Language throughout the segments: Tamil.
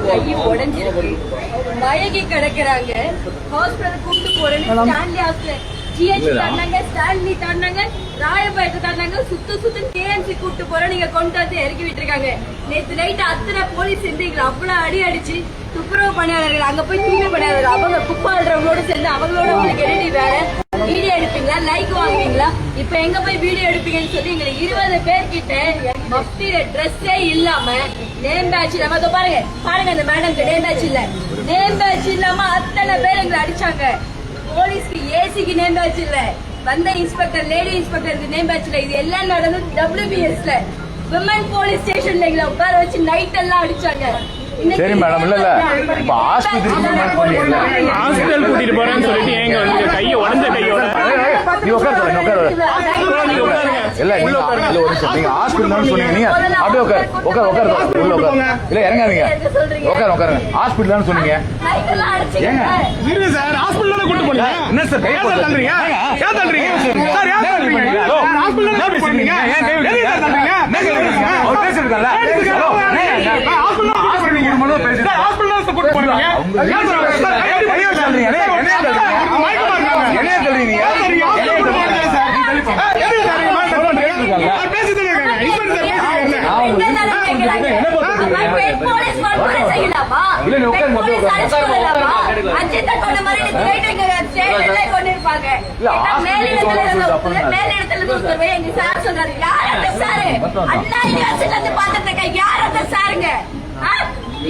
கை உடைஞ்சிருக்கு, மயங்கி கிடக்குறாங்க. ஹாஸ்பிட்டல் கூப்பிட்டு போறேன்னு ஸ்டான்லி ஹாஸ்பிட்டல் ஜிஹெச் தந்தாங்க, ஸ்டான்லி தந்தாங்க, ராயப்பேட்டை தந்தாங்க, சுத்து கேஎம்சி கூப்பிட்டு போறேன் நீங்க கொண்டு வந்து இறக்கி விட்டுருக்காங்க. நேற்று நைட்டு அத்தனை போலீஸ் செஞ்சீங்களா, அவ்வளவு அடி அடிச்சு துப்புரவு பணியாளர்கள் அங்க போய் தூய்மை பணியாளர்கள் அவங்க குப்பாடுறவங்களோட சேர்ந்து அவங்களோட உங்களுக்கு என்னடி வேலை? வீடியோ எடுப்பீங்களா, லைக் வாங்குவீங்களா? இப்ப எங்க போய் வீடியோ எடுப்பீங்கன்னு சொல்லி எங்களை 20 பேர்கிட்ட மஃப்டியில ட்ரெஸ்ஸே இல்லாம நேம் பேட்ச் இல்லாம பாருங்க அந்த மேடம்க்கு நேம் பேட்ச் இல்ல, நேம் பேட்ச் இல்லாம அத்தனை பேர் எங்களை அடிச்சாங்க. போலீஸ்க்கு ஏசிக்கு நேம் பேட்ச் இல்ல, வந்த இன்ஸ்பெக்டர் லேடி இன்ஸ்பெக்டருக்கு நேம் பேட்ச் இல்ல. இது எல்லாம் நடந்தது WBSல விமன் போலீஸ் ஸ்டேஷன்ல எங்களை உட்கார வச்சு நைட் எல்லாம் அடிச்சாங்க. சரி மேடம், இல்ல இப்ப ஹாஸ்பிட்டல் கூட்டிட்டு போறேன்னு சொல்லிட்டு ஏங்க வந்து கையை உடஞ்ச கையோட நீ உட்கார் இல்ல நீங்க ஹாஸ்பிட்டல் சொன்னீங்க, அப்படியே உட்கார் உள்ள உட்கார், இல்ல இறங்காதீங்க, உட்காருங்க. ஹாஸ்பிட்டல் சொன்னீங்க ஏங்க சார், ஹாஸ்பிட்டல் கூட்டு போனீங்க என்ன சார் கையை தள்ளுறீங்க? ஏன் தள்ளுறீங்க சார்? ஏன் தள்ளுறீங்க? ஹாஸ்பிட்டல் போறீங்க ஏன் தள்ளுறீங்க? அவர் பேசிருக்கல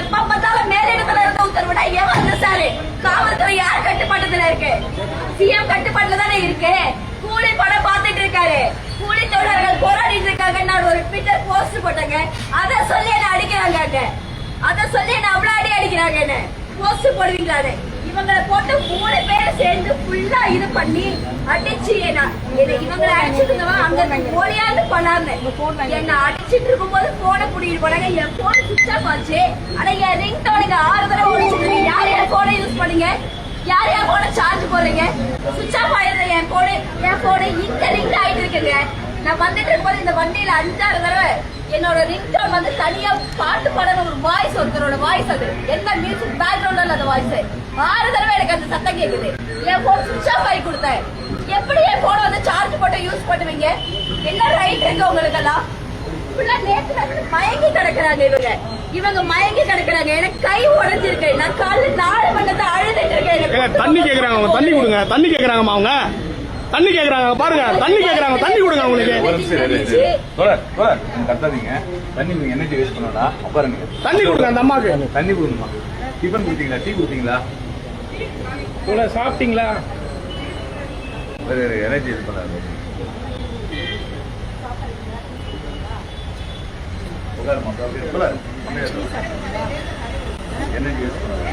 எப்ப பார்த்தாலும் மேலிடத்துல இருக்க உத்தரவுடா எவன் சாரு? காவல்துறை யார் கட்டுப்பாட்டுல இருக்கு? சிஎம் கட்டுப்பாட்டுல தானே இருக்கு. கூலி படம் பார்த்துட்டு இருக்காரு, கூலி தொழிலாளர்கள் போராடிட்டு இருக்காங்க. நான் ஒரு ட்விட்டர் போஸ்ட் போட்டேங்க, அத சொல்லி என்ன அடிக்கிறாங்க, அத சொல்லி என்ன அவ்வளவு அடி அடிக்கிறாங்க. என்ன போஸ்ட் போடுவீங்களா? இவங்களை போட்டு 3 பேரை சேர்ந்து ஃபுல்லா இது பண்ணி அடிச்சு இவங்களை அடிச்சிருந்தவா அங்க போலியாந்து பண்ணாங்க. என்ன அடிச்சிட்டு இருக்கும் போது போனை புடிக்கிட்டு போனாங்க. என் போன் சுவிட்ச் ஆஃப் ஆச்சு. ஆனா என் ரிங் டோனுக்கு 6 தடவை ஒழிச்சிட்டு யார் என் போனை யூஸ் பண்ணீங்க? யார் என் போனை சார்ஜ் போடுறீங்க? சுவிட்ச் ஆஃப் ஆயிருந்த என் போனு இங்க ரிங் ஆயிட்டு இருக்குங்க. நான் வந்துட்டு இருக்கும்போது இந்த வண்டியில 5-6 தடவை என்னோட ரிங்டோன் வந்து தனியா பாட்டு பாடணும் ஒரு வாய்ஸ், ஒருத்தரோட வாய்ஸ், அது என்ன மியூசிக் பேக்ரவுண்ட்ல அந்த வாய்ஸ் 6 தடவை எனக்கு அந்த சத்தம் கேக்குது. என் போன் சுவிட்ச் ஆஃப் ஆகி கொடுத்தேன். எப்படி என் போனை வந்து சார்ஜ் போட்டு யூஸ் பண்ணுவீங்க? என்ன ரைட் இருக்கு உங்களுக்கு எல்லாம்? நேற்று மயங்கி கிடக்குறாங்க இவங்க மயங்கி கிடக்குறாங்க. எனக்கு கை உடைஞ்சிருக்கு. நான் காலைல 4 மணி நேரத்தை அழுதுட்டு இருக்கேன். தண்ணி கேக்குறாங்க, தண்ணி கொடுங்க. தண்ணி கேக்குறாங்கம்மா, அவங்க தண்ணி கேக்குறாங்க, பாருங்க தண்ணி கேக்குறாங்க, தண்ணி கொடுங்க அவங்களுக்கு. கத்தாதீங்க, தண்ணி நீங்க எனர்ஜி வேஸ்ட் பண்ணா உட்காருங்க. தண்ணி கொடுங்க அந்த அம்மாக்கு, தண்ணி கொடுங்கம்மா. டிஃபன் கொடுத்தீங்களா? டீ கொடுத்தீங்களா? சாப்பிட்டீங்களா? எனர்ஜி இது பண்ணாரு. உட்காருமா, எனர்ஜி வேஸ்ட் பண்ணாரு.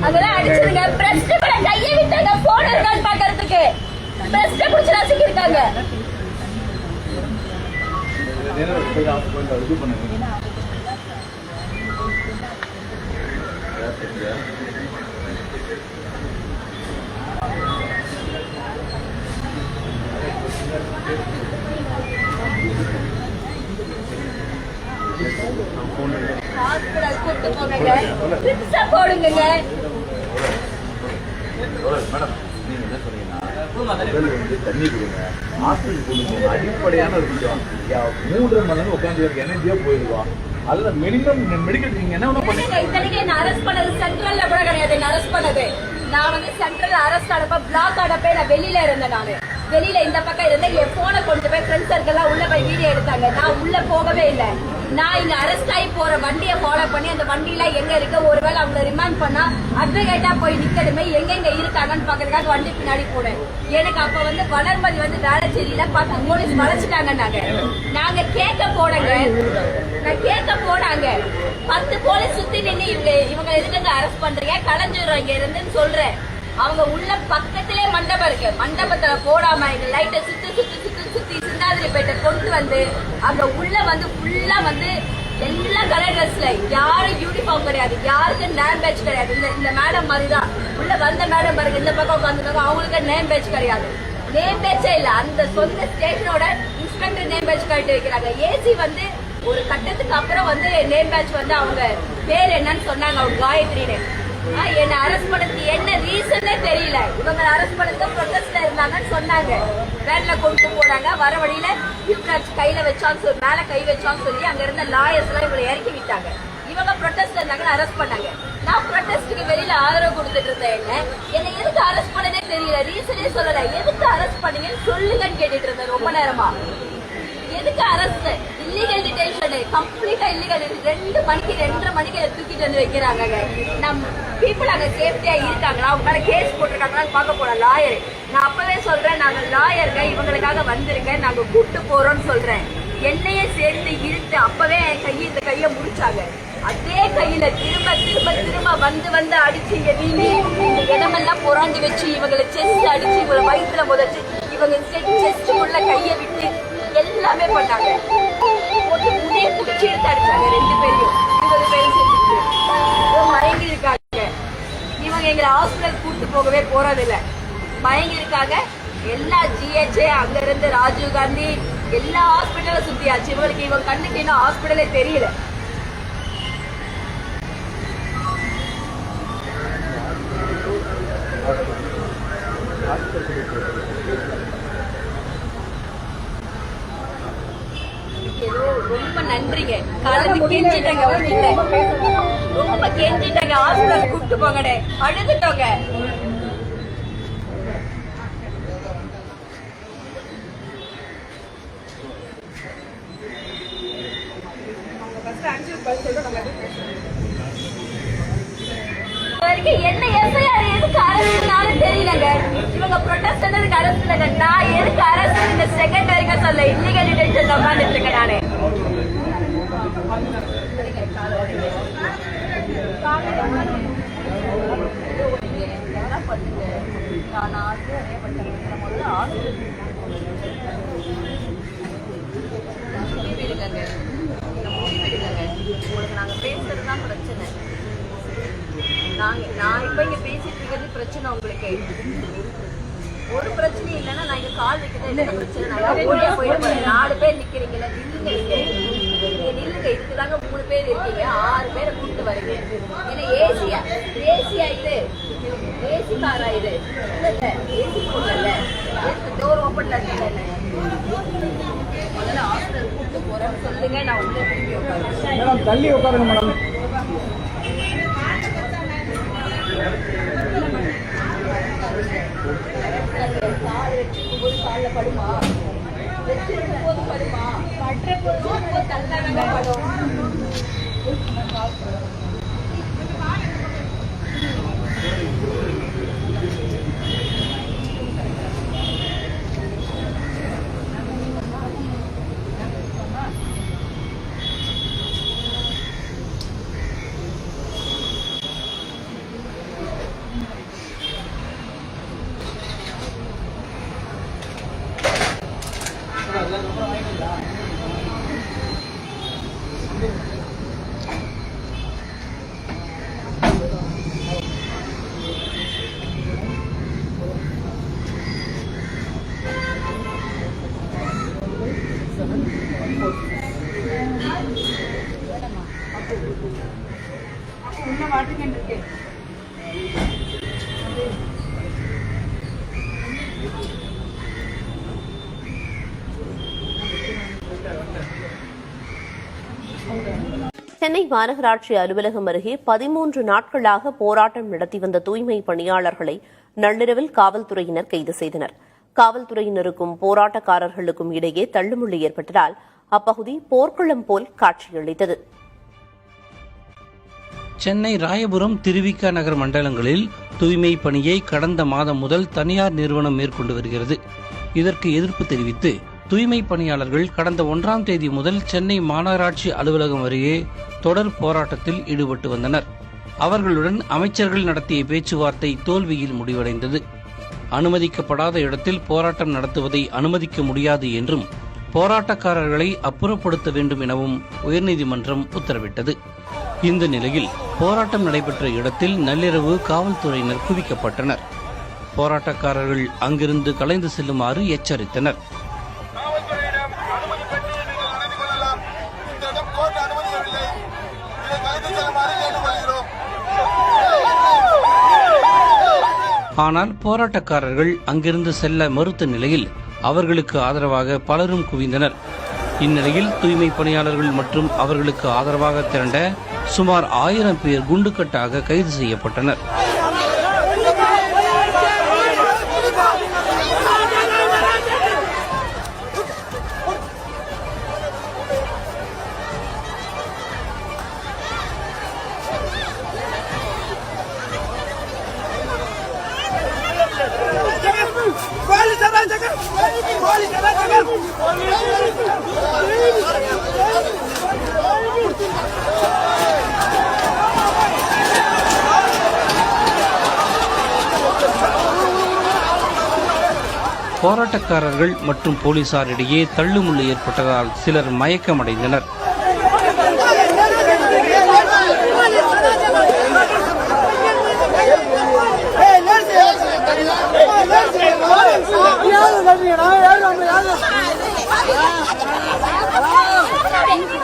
அதெல்லாம் அடிச்சிருங்க. பிரஸ்ட் கூட கையை விட்டாங்க போன் இருக்கான்னு பாக்கிறதுக்கு. பிரஸ்ட் புடிச்சு நசிக்கிட்டாங்க. இது பண்ணுங்க. ஹாஸ்பிடல் கூட்டு போங்க, ட்ரிப்ஸ் போடுங்க. மேடம் நீங்க என்ன சொன்னீங்கன்னா தண்ணி கொடுங்க, ஹாஸ்பிட்டல் கொடுங்க. அடிப்படையான ஒரு விஷயம். 3 மணி நேரம் உட்காந்து எனர்ஜியா போயிடுவா. அதுல மினிமம் மெடிக்கல் நீங்க என்ன பண்ணுங்க. இத்தனைக்கு என்ன அரெஸ்ட் பண்ணது சென்ட்ரல்ல கூட கிடையாது. என்ன அரெஸ்ட் பண்ணது நான் வந்து சென்ட்ரல் அரெஸ்ட் ஆனப்ப பிளாக் ஆனப்ப நான் வெளியில இருந்தேன். நானு வெளியில இந்த பக்கம் இருந்தேன். என் போனை கொண்டு போய் ஃப்ரெண்ட்ஸ் சர்க்கிள் உள்ள போய் வீடியோ எடுத்தாங்க. நான் உள்ள போகவே இல்லை. நான் இங்க அரெஸ்ட் ஆகி போற வண்டியை ஃபாலோ பண்ணி அந்த வண்டியில எங்க இருக்கு, ஒருவேளை அவங்களை ரிமாண்ட் பண்ணா அட்வொகேட்டா போய் நிக்கணுமே, எங்க இருக்காங்கன்னு பாக்குறதுக்காக வண்டி பின்னாடி போனேன். எனக்கு அப்ப வந்து வளர்மதி வந்து வேளச்சேரியில 10 போலீஸ் வளைச்சிட்டாங்க. நாங்க கேட்க போனாங்க. 10 போலீஸ் சுத்தி நின்று இவங்க எதுக்கு அரெஸ்ட் பண்றீங்க, கலைஞ்சிடுறோம் இங்க இருந்துன்னு சொல்றேன். அவங்க உள்ள பக்கத்திலே மண்டபம் இருக்கு. மண்டபத்துல போடாம லைட்டை சுத்தி சிந்தாதிரிப்பேட்டை கொண்டு வந்து அங்க உள்ள வந்து ஃபுல்லா வந்து எல்லாம் கலர் ட்ரெஸ்ல, யாரும் யூனிஃபார்ம் கிடையாது, யாருக்கும் நேம் பேட்ச் கிடையாது. இந்த மேடம் மாதிரிதான் உள்ள வந்த மேடம் பாருங்க, இந்த பக்கம் உட்காந்துருக்காங்க, அவங்களுக்கு நேம் பேட்ச் கிடையாது. நேம் பேட்சே இல்ல. அந்த சொந்த ஸ்டேஷனோட இன்ஸ்பெக்டர் நேம் பேட்ச் கட்டி வைக்கிறாங்க. ஏசி வந்து ஒரு கட்டத்துக்கு அப்புறம் வந்து நேம் பேட்ச் வந்து அவங்க பேர் என்னன்னு சொன்னாங்க, அவங்க காயத்ரின்னு. என்ன அரெஸ்ட் பண்ணது என்ன ரீசன்னே தெரியல. இவங்க அரெஸ்ட் பண்ணது ப்ரொடெஸ்ட்ல இருந்தாங்கன்னு சொன்னாங்க. வேன்ல கொண்டு போனாங்க. வர வழியில யுவராஜ் கையில வச்சான்னு சொல்லி மேல கை வச்சான்னு சொல்லி அங்க இருந்த லாயர்ஸ் எல்லாம் இவங்களை இறக்கி விட்டாங்க. இவங்க ப்ரொடெஸ்ட்ல இருந்தாங்கன்னு அரெஸ்ட் பண்ணாங்க. நான் ப்ரொடெஸ்டுக்கு வெளியில ஆதரவு கொடுத்துட்டு இருந்தேன். என்ன எதுக்கு அரெஸ்ட் பண்ணதே தெரியல, ரீசனே சொல்லல. எதுக்கு அரெஸ்ட் பண்ணீங்கன்னு சொல்லுங்கன்னு கேட்டுட்டு இருந்தேன் ரொம்ப நேரமா. எதுக்கு அரெஸ்ட்? இல்லீகல் டிடென்ஷன், கம்ப்ளீட்டா இல்லீகல். 2 மணிக்கு 2:30 மணிக்கு தூக்கிட்டு வந்து வைக்கிறாங்க. நம்ம பீப்புள் அங்க சேஃப்டியா இருக்காங்களா, அவங்க மேல கேஸ் போட்டிருக்காங்களான்னு பார்க்க போன லாயர். நான் அப்பவே சொல்றேன், நாங்க லாயருங்க, இவங்களுக்காக வந்திருக்க, நாங்க கூட்டு போறோம்னு சொல்றேன். என்னையே சேர்த்து இழுத்து அப்பவே என் இந்த கையை முடிச்சாங்க. அதே கையில திரும்ப திரும்ப திரும்ப வந்து அடிச்சு இந்த இடமெல்லாம் புறாண்டி வச்சு இவங்களை செஸ்ட் அடிச்சு இவங்களை வயிற்றுல முதச்சு இவங்க செஸ்ட் உள்ள கையை விட்டு எல்லாமே பண்ணாங்க. போட்டு முனையை குடிச்சு எடுத்து அடிச்சாங்க 2 பேரையும். 20 பேரும் சேர்த்துட்டு மயங்கி இருக்காங்க. இவங்க எங்களை ஹாஸ்பிட்டல் கூட்டு போகவே போறதில்லை, மயங்கி இருக்காங்க. எல்லா GHA அங்க இருந்து ராஜீவ் காந்தி எல்லா ஹாஸ்பிட்டலும் சுத்தியாச்சு. இவங்களுக்கு இவங்க கண்ணுக்கு இன்னும் ஹாஸ்பிட்டலே தெரியல. ரொம்ப நன்றிங்க, காலத்துக்கு கெஞ்சிட்டாங்க, ரொம்ப கெஞ்சிட்டாங்க, ஹாஸ்பிட்டல் கூப்பிட்டு போங்கடே, அழுதுட்டோங்க. என்ன எஃப்ஐஆர் எதுக்கு அரசுனாலும் தெரியலங்க. இவங்க ப்ரொடெஸ்ட் எதுக்கு அரசு இல்லைங்க. நான் எதுக்கு அரசு இந்த செகண்ட் வரைக்கும் சொல்ல இல்லீகல் டிடென்ஷன் உட்காந்துட்டு இருக்கேன் நானு. உங்களுக்கு நாங்க பேசுறதுதான் பிரச்சனை. நான் இப்ப இங்க பேசிட்டு இருக்கிறது பிரச்சனை. உங்களுக்கு ஒரு பிரச்சனையும் இல்லைன்னா நான் இங்க கால் வைக்கிறதே பிரச்சனை. நான் ஓடியா போயிட்டு 4 பேர் நிக்கிறீங்கல்ல, நில்லுங்க. நில்லுங்க. இதுக்குதாங்க 3 பேர் இருக்கீங்க, 6 பேரை கூப்பிட்டு வரீங்க. ஏன்னா ஏசியா இது ஏசி காரா இது இல்ல, ஏசி போடல, டோர் ஓப்பன்ல இருக்கல. முதல்ல ஹாஸ்பிட்டல் கூப்பிட்டு போறேன்னு சொல்லுங்க. நான் உள்ள திரும்பி உட்காருங்க. தள்ளி உட்காருங்க மேடம். கால் வச்சிருக்கும் போது கால்ல படுமா, வச்சிருக்கும் போது படுமா, படுற போது தந்தாங்க படும். சென்னை மாநகராட்சி அலுவலகம் அருகே 13 நாட்களாக போராட்டம் நடத்தி வந்த தூய்மை பணியாளர்களை நள்ளிரவில் காவல்துறையினர் கைது செய்தனர். காவல்துறையினருக்கும் போராட்டக்காரர்களுக்கும் இடையே தள்ளுமுள்ளு ஏற்பட்டதால் அப்பகுதி போர்க்களம் போல் காட்சியளித்தது. சென்னை ராயபுரம் திருவிக நகர் மண்டலங்களில் தூய்மை பணியை கடந்த மாதம் முதல் தனியார் நிறுவனம் மேற்கொண்டு வருகிறது. இதற்கு எதிர்ப்பு தெரிவித்து தூய்மை பணியாளர்கள் கடந்த 1ஆம் தேதி முதல் சென்னை மாநகராட்சி அலுவலகம் அருகே தொடர் போராட்டத்தில் ஈடுபட்டு வந்தனர். அவர்களுடன் அமைச்சர்கள் நடத்திய பேச்சுவார்த்தை தோல்வியில் முடிவடைந்தது. அனுமதிக்கப்படாத இடத்தில் போராட்டம் நடத்துவதை அனுமதிக்க முடியாது என்றும் போராட்டக்காரர்களை அப்புறப்படுத்த வேண்டும் எனவும் உயர்நீதிமன்றம் உத்தரவிட்டது. இந்த நிலையில் போராட்டம் நடைபெற்ற இடத்தில் நள்ளிரவு காவல்துறையினர் குவிக்கப்பட்டனர். போராட்டக்காரர்கள் அங்கிருந்து கலைந்து செல்லுமாறு எச்சரித்தனர். ஆனால் போராட்டக்காரர்கள் அங்கிருந்து செல்ல மறுத்த நிலையில் அவர்களுக்கு ஆதரவாக பலரும் குவிந்தனர். இந்நிலையில் தூய்மை பணியாளர்கள் மற்றும் அவர்களுக்கு ஆதரவாக திரண்ட சுமார் 1000 பேர் குண்டுக்கட்டாக கைது செய்யப்பட்டனர். போராட்டக்காரர்கள் மற்றும் போலீசாரிடையே தள்ளுமுள்ளு ஏற்பட்டதால் சிலர் மயக்கமடைந்தனர்.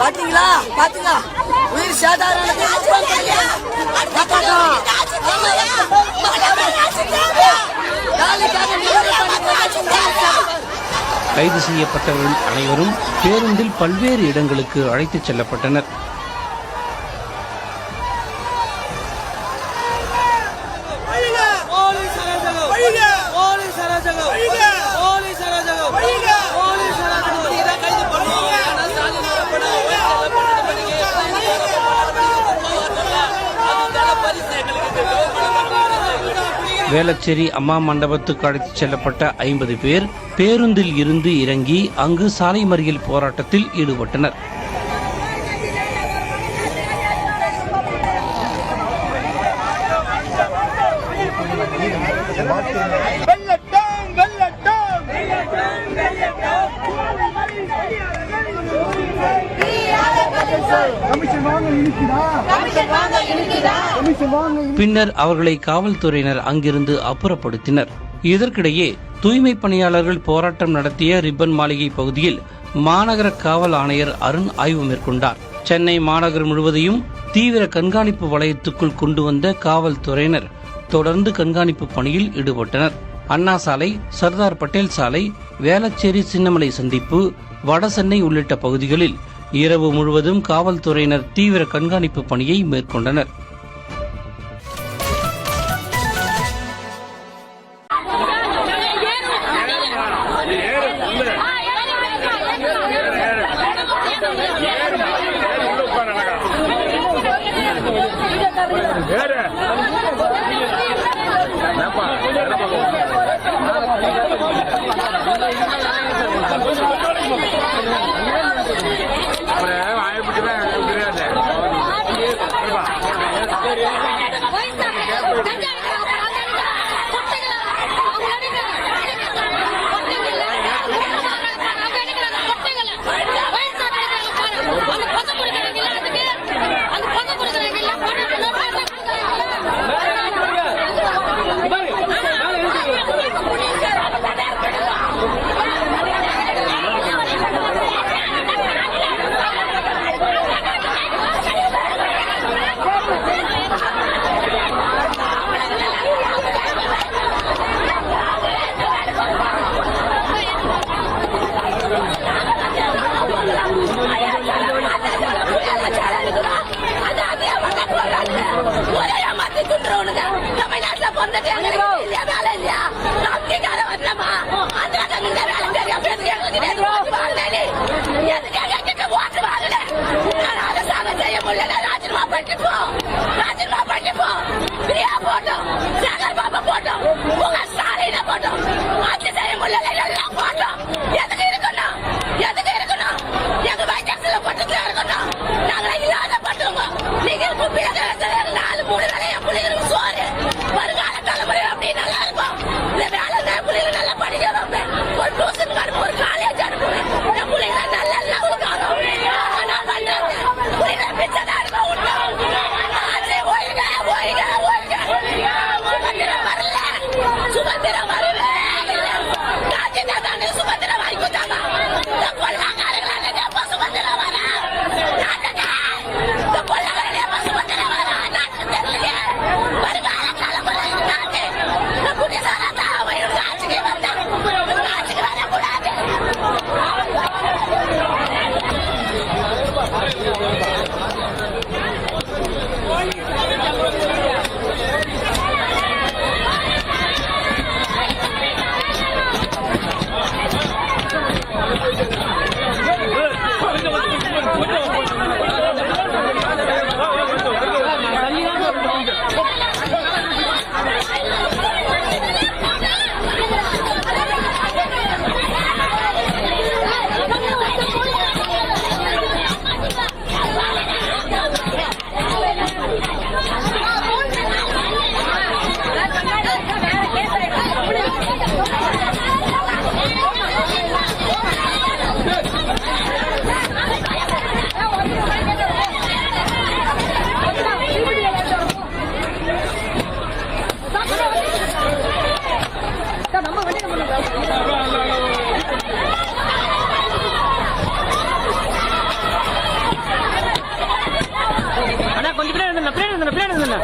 பாத்தீங்களா பாத்தீங்களா உயிர் சாதாரண கைது செய்யப்பட்டவர்கள் அனைவரும் பேருந்தில் பல்வேறு இடங்களுக்கு அழைத்துச் செல்லப்பட்டனர். வேளச்சேரி அம்மா மண்டபத்துக்கு அழைத்துச் செல்லப்பட்ட 50 பேர் பேருந்தில் இருந்து இறங்கி அங்கு சாலை மறியல் போராட்டத்தில் ஈடுபட்டனர். பின்னர் அவர்களை காவல்துறையினர் அங்கிருந்து அப்புறப்படுத்தினர். இதற்கிடையே தூய்மை பணியாளர்கள் போராட்டம் நடத்திய ரிப்பன் மாளிகை பகுதியில் மாநகர காவல் ஆணையர் அருண் ஆய்வு மேற்கொண்டார். சென்னை மாநகர் முழுவதையும் தீவிர கண்காணிப்பு வளையத்துக்குள் கொண்டு வந்த காவல்துறையினர் தொடர்ந்து கண்காணிப்பு பணியில் ஈடுபட்டனர். அண்ணா சாலை, சர்தார் பட்டேல் சாலை, வேளச்சேரி சின்னமலை சந்திப்பு, வடசென்னை உள்ளிட்ட பகுதிகளில் இரவு முழுவதும் காவல்துறையினர் தீவிர கண்காணிப்பு பணியை மேற்கொண்டனர். நீங்கள் 4 3 வேலையை புள்ளிகளுக்கு சோறு வருங்கால தலைமுறை அப்படி நல்லா பின்னாடி பின்னாடி